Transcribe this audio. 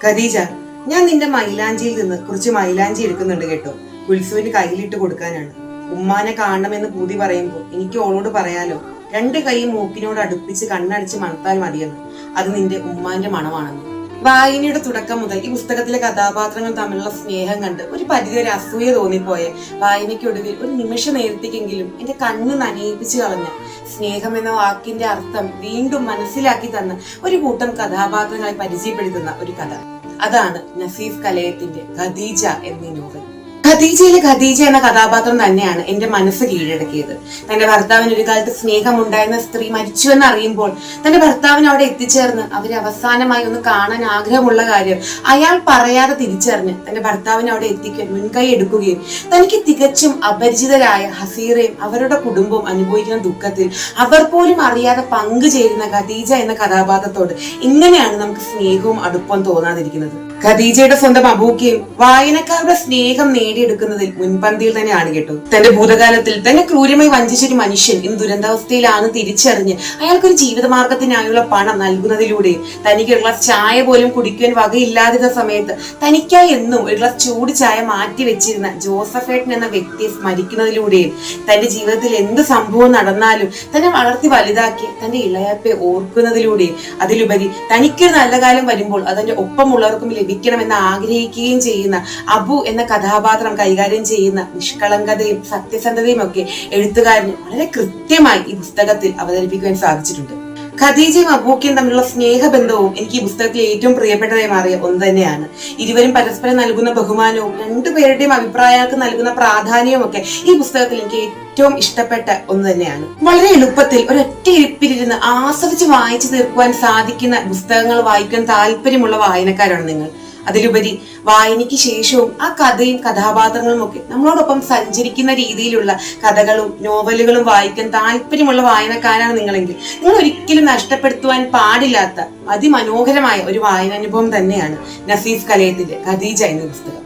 ഖദീജ, ഞാൻ നിന്റെ മൈലാഞ്ചിയിൽ നിന്ന് കുറച്ച് മൈലാഞ്ചി എടുക്കുന്നുണ്ട് കേട്ടോ. ഗുൽസുവിന് കയ്യിലിട്ട് കൊടുക്കാനാണ്. ഉമ്മാനെ കാണണമെന്ന് പൂതി പറയുമ്പോൾ എനിക്ക് ഓളോട് പറയാലോ, 2 കൈയും മൂക്കിനോട് അടുപ്പിച്ച് കണ്ണടച്ച് മണത്താൽ മതിയെന്ന്. അത് നിന്റെ ഉമ്മാന്റെ മണമാണെന്ന്. വായനയുടെ തുടക്കം മുതൽ ഈ പുസ്തകത്തിലെ കഥാപാത്രങ്ങൾ തമ്മിലുള്ള സ്നേഹം കണ്ട് ഒരു പരിധിവരെ അസൂയ തോന്നിപ്പോയ വായനയ്ക്കൊടുവിൽ ഒരു നിമിഷ നേരത്തേക്കെങ്കിലും എന്റെ കണ്ണ് നനയിപ്പിച്ചു കളഞ്ഞ സ്നേഹം എന്ന വാക്കിന്റെ അർത്ഥം വീണ്ടും മനസ്സിലാക്കി തന്ന ഒരു കൂട്ടം കഥാപാത്രങ്ങളെ പരിചയപ്പെടുത്തുന്ന ഒരു കഥ. അതാണ് നസീഫ് കലയത്തിന്റെ ഖദീജ എന്നീ നോവൽ. ഖദീജയിലെ ഖദീജ എന്ന കഥാപാത്രം തന്നെയാണ് എന്റെ മനസ്സ് കീഴടക്കിയത്. തന്റെ ഭർത്താവിന് ഒരു കാലത്ത് സ്നേഹമുണ്ടായിരുന്ന സ്ത്രീ മരിച്ചുവെന്ന് അറിയുമ്പോൾ തന്റെ ഭർത്താവിന് അവിടെ എത്തിച്ചേർന്ന് അവരെ അവസാനമായി ഒന്ന് കാണാൻ ആഗ്രഹമുള്ള കാര്യം അയാൾ പറയാതെ തിരിച്ചറിഞ്ഞ് തന്റെ ഭർത്താവിനെ അവിടെ എത്തിക്കാൻ മുൻകൈ എടുക്കുകയും തനിക്ക് തികച്ചും അപരിചിതരായ ഹസീറയും അവരുടെ കുടുംബവും അനുഭവിക്കുന്ന ദുഃഖത്തിൽ അവർ പോലും അറിയാതെ പങ്കുചേരുന്ന ഖദീജ എന്ന കഥാപാത്രത്തോട് ഇങ്ങനെയാണ് നമുക്ക് സ്നേഹവും അടുപ്പവും തോന്നാതിരിക്കുന്നത്. ഖദീജയുടെ സ്വന്തം അബൂക്കയും വായനക്കാരുടെ സ്നേഹം നേടിയെടുക്കുന്നതിൽ മുൻപന്തിയിൽ തന്നെയാണ് കേട്ടോ. തന്റെ ഭൂതകാലത്തിൽ തന്നെ ക്രൂരമായി വഞ്ചിച്ചൊരു മനുഷ്യൻ ഇന്ന് ദുരന്താവസ്ഥയിലാണ് തിരിച്ചറിഞ്ഞ് അയാൾക്കൊരു ജീവിതമാർഗത്തിനായുള്ള പണം നൽകുന്നതിലൂടെയും തനിക്ക് ഒരു ഗ്ലാസ് ചായ പോലും കുടിക്കുവാൻ വകയില്ലാതിരുന്ന സമയത്ത് തനിക്കായി എന്നും ഒരു ഗ്ലാസ് ചൂട് ചായ മാറ്റി വെച്ചിരുന്ന ജോസഫേട്ടൻ എന്ന വ്യക്തിയെ സ്മരിക്കുന്നതിലൂടെയും തന്റെ ജീവിതത്തിൽ എന്ത് സംഭവം നടന്നാലും തന്നെ വളർത്തി വലുതാക്കി തന്റെ ഇളയപ്പെ ഓർക്കുന്നതിലൂടെയും അതിലുപരി തനിക്കൊരു നല്ല കാലം വരുമ്പോൾ അതിന്റെ ഒപ്പമുള്ളവർക്കും ലഭിക്കണമെന്ന് ആഗ്രഹിക്കുകയും ചെയ്യുന്ന അബു എന്ന കഥാപാത്രം കൈകാര്യം ചെയ്യുന്ന നിഷ്കളങ്കതയും സത്യസന്ധതയും ഒക്കെ എഴുത്തുകാരന് വളരെ കൃത്യമായി ഈ പുസ്തകത്തിൽ അവതരിപ്പിക്കുവാൻ സാധിച്ചിട്ടുണ്ട്. ഖദീജയും അബൂക്കയും തമ്മിലുള്ള സ്നേഹബന്ധവും എനിക്ക് ഈ പുസ്തകത്തിൽ ഏറ്റവും പ്രിയപ്പെട്ടതായി മാറിയ ഒന്ന് തന്നെയാണ്. ഇരുവരും പരസ്പരം നൽകുന്ന ബഹുമാനവും രണ്ടുപേരുടെയും അഭിപ്രായങ്ങൾക്ക് നൽകുന്ന പ്രാധാന്യവും ഒക്കെ ഈ പുസ്തകത്തിൽ എനിക്ക് ഏറ്റവും ഇഷ്ടപ്പെട്ട ഒന്ന് തന്നെയാണ്. വളരെ എളുപ്പത്തിൽ ഒരൊറ്റ ഇരിപ്പിലിരുന്ന് ആസ്വദിച്ച് വായിച്ചു തീർക്കുവാൻ സാധിക്കുന്ന പുസ്തകങ്ങൾ വായിക്കാൻ താല്പര്യമുള്ള വായനക്കാരാണ് നിങ്ങൾ. അതിലുപരി വായനയ്ക്ക് ശേഷവും ആ കഥയും കഥാപാത്രങ്ങളും ഒക്കെ നമ്മളോടൊപ്പം സഞ്ചരിക്കുന്ന രീതിയിലുള്ള കഥകളും നോവലുകളും വായിക്കാൻ താല്പര്യമുള്ള വായനക്കാരാണ് നിങ്ങളെങ്കിൽ നിങ്ങൾ ഒരിക്കലും നഷ്ടപ്പെടുത്തുവാൻ പാടില്ലാത്ത അതിമനോഹരമായ ഒരു വായനാനുഭവം തന്നെയാണ് നസീഫ് കലയത്തിന്റെ ഖദീജ എന്ന പുസ്തകം.